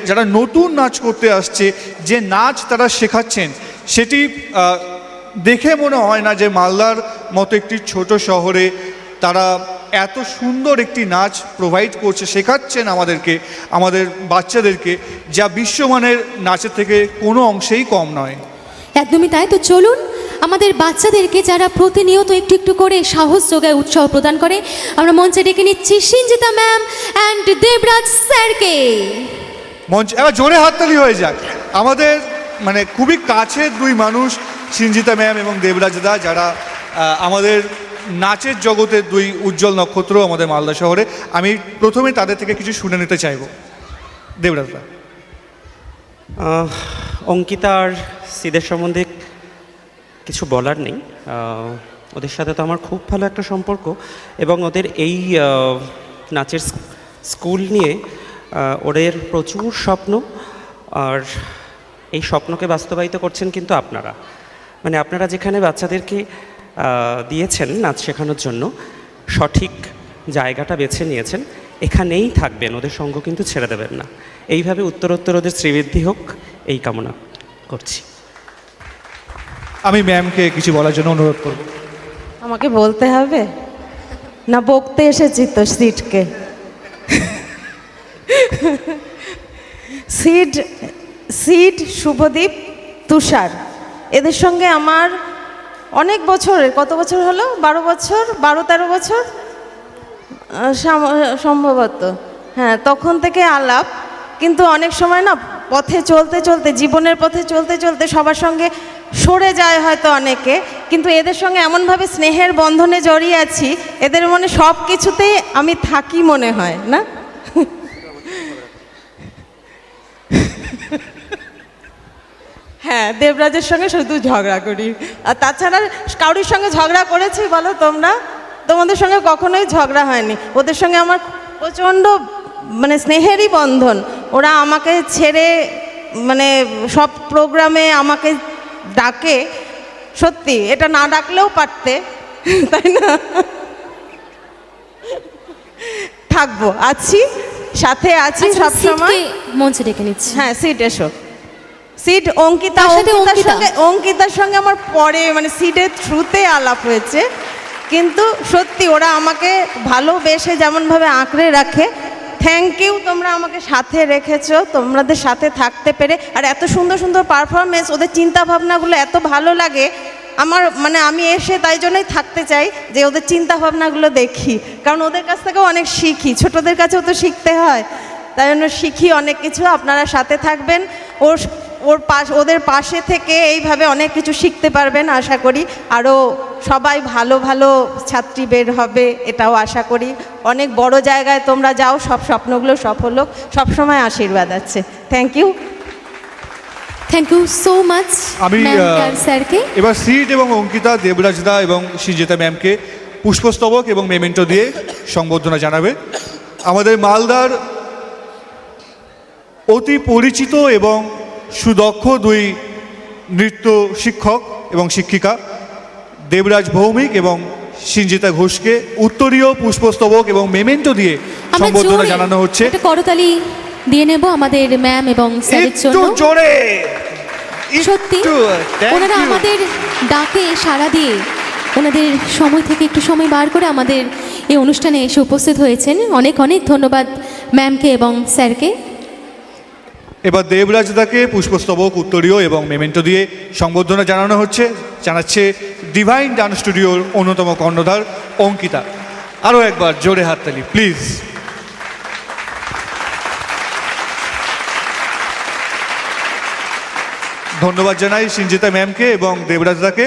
যারা নতুন নাচ করতে আসছে, যে নাচ তারা শেখাচ্ছেন, সেটি দেখে মনে হয় না যে মালদার মতো একটি ছোট শহরে তারা এত সুন্দর একটি নাচ প্রোভাইড করছে, শেখাচ্ছেন আমাদেরকে, আমাদের বাচ্চাদেরকে, যা বিশ্বমানের নাচের থেকে কোনো অংশেই কম নয়। একদমই তাই। তো চলুন আমাদের বাচ্চাদেরকে যারা প্রতিনিয়ত একটু একটু করে সাহস যোগায়, উৎসাহ প্রদান করে, আমরা মঞ্চে ডেকে নিচ্ছি সিঞ্জিতা ম্যাম অ্যান্ড দেবরাজ স্যারকে। মঞ্চ এবার জোরে হাততালি হয়ে যাক। আমাদের মানে খুবই কাছের দুই মানুষ, সিঞ্জিতা ম্যাম এবং দেবরাজ দা, যারা আমাদের নাচের জগতের দুই উজ্জ্বল নক্ষত্র আমাদের মালদা শহরে। আমি প্রথমে তাদের থেকে কিছু শুনে নিতে চাইব। দেবরাজ দা। অঙ্কিতা আর সিদের সম্বন্ধে কিছু বলার নেই। ওদের সাথে তো আমার খুব ভালো একটা সম্পর্ক, এবং ওদের এই নাচের স্কুল নিয়ে ওদের প্রচুর স্বপ্ন, আর এই স্বপ্নকে বাস্তবায়িত করছেন কিন্তু আপনারা। মানে আপনারা যেখানে বাচ্চাদেরকে দিয়েছেন নাচ শেখানোর জন্য, সঠিক জায়গাটা বেছে নিয়েছেন, এখানেই থাকবেন, ওদের সঙ্গ কিন্তু ছেড়ে দেবেন না। এইভাবে উত্তরোত্তর ওদের শ্রীবৃদ্ধি হোক, এই কামনা করছি। আমি ম্যামকে কিছু বলার জন্য অনুরোধ করব। আমাকে বলতে হবে না, বকতে এসেছি তো সিটকে। সিড, শুভদীপ, তুষার, এদের সঙ্গে আমার অনেক বছরের, কত বছর হলো, 12-13 বছর সম্ভবত, হ্যাঁ, তখন থেকে আলাপ। কিন্তু অনেক সময় না পথে চলতে চলতে, জীবনের পথে চলতে চলতে সবার সঙ্গে সরে যায় হয়তো অনেকে, কিন্তু এদের সঙ্গে এমনভাবে স্নেহের বন্ধনে জড়িয়ে আছি, এদের মনে সব কিছুতেই আমি থাকি মনে হয় না। হ্যাঁ, দেবরাজের সঙ্গে শুধু ঝগড়া করি, আর তাছাড়া কারোর সঙ্গে ঝগড়া করেছি বলো তোমরা? তোমাদের সঙ্গে কখনোই ঝগড়া হয়নি। ওদের সঙ্গে আমার প্রচণ্ড মানে স্নেহেরই বন্ধন। ওরা আমাকে ছেড়ে মানে সব প্রোগ্রামে আমাকে ডাকে, সত্যি এটা না ডাকলেও পারতে, তাই না? থাকবো, আছি, সাথে আছি সব সময়। মঞ্চে ডেকে নিচ্ছি। হ্যাঁ, সিট এসো। সিট, অঙ্কিতার সঙ্গে আমার পরে মানে সিটের থ্রুতে আলাপ হয়েছে, কিন্তু সত্যি ওরা আমাকে ভালোবেসে যেমনভাবে আঁকড়ে রাখে, থ্যাংক ইউ। তোমরা আমাকে সাথে রেখেছো, তোমাদের সাথে থাকতে পেরে, আর এত সুন্দর সুন্দর পারফরমেন্স, ওদের চিন্তা ভাবনাগুলো এত ভালো লাগে আমার, মানে আমি এসে তাই জন্যই থাকতে চাই যে ওদের চিন্তা ভাবনাগুলো দেখি, কারণ ওদের কাছ থেকেও অনেক শিখি, ছোটদের কাছেও তো শিখতে হয়, তাই জন্য শিখি অনেক কিছু। আপনারা সাথে থাকবেন, ওদের পাশে থেকে এইভাবে অনেক কিছু শিখতে পারবেন আশা করি। আরও সবাই ভালো ভালো ছাত্রী বের হবে, এটাও আশা করি। অনেক বড় জায়গায় তোমরা যাও, সব স্বপ্নগুলো সফল হোক, সবসময় আশীর্বাদ আছে। Thank you, thank you so much. আমি স্যারকে এবার সিড এবং অঙ্কিতা, দেবরাজ দা এবং সিঞ্জিতা ম্যামকে পুষ্পস্তবক এবং মেমেন্টো দিয়ে সংবর্ধনা জানাবে। আমাদের মালদার অতি পরিচিত এবং সুদক্ষ দুই নৃত্য শিক্ষক এবং শিক্ষিকা, দেবরাজ ভৌমিক এবং সিঞ্জিতা ঘোষকে উত্তরীয় পুষ্পস্তবক এবং মেমেন্টো দিয়ে সংবর্ধনা জানানো হচ্ছে। একটা করতালি দিয়ে নেব আমাদের ম্যাম এবং স্যারের জন্য। একটু জোরে। সত্যি ওনারা আমাদের ডাকে সাড়া দিয়ে ওনাদের সময় থেকে একটু সময় বার করে আমাদের এই অনুষ্ঠানে এসে উপস্থিত হয়েছেন। অনেক অনেক ধন্যবাদ ম্যামকে এবং স্যারকে। এবার দেবরাজ দাকে পুষ্পস্তবক, উত্তরীয় এবং মেমেন্টো দিয়ে সংবর্ধনা জানানো হচ্ছে। জানাচ্ছে ডিভাইন ডান্স স্টুডিওর অন্যতম কর্ণধার অঙ্কিতা। আরও একবার জোরে হাততালি প্লিজ। ধন্যবাদ জানাই সিঞ্জিতা ম্যামকে এবং দেবরাজ দাকে।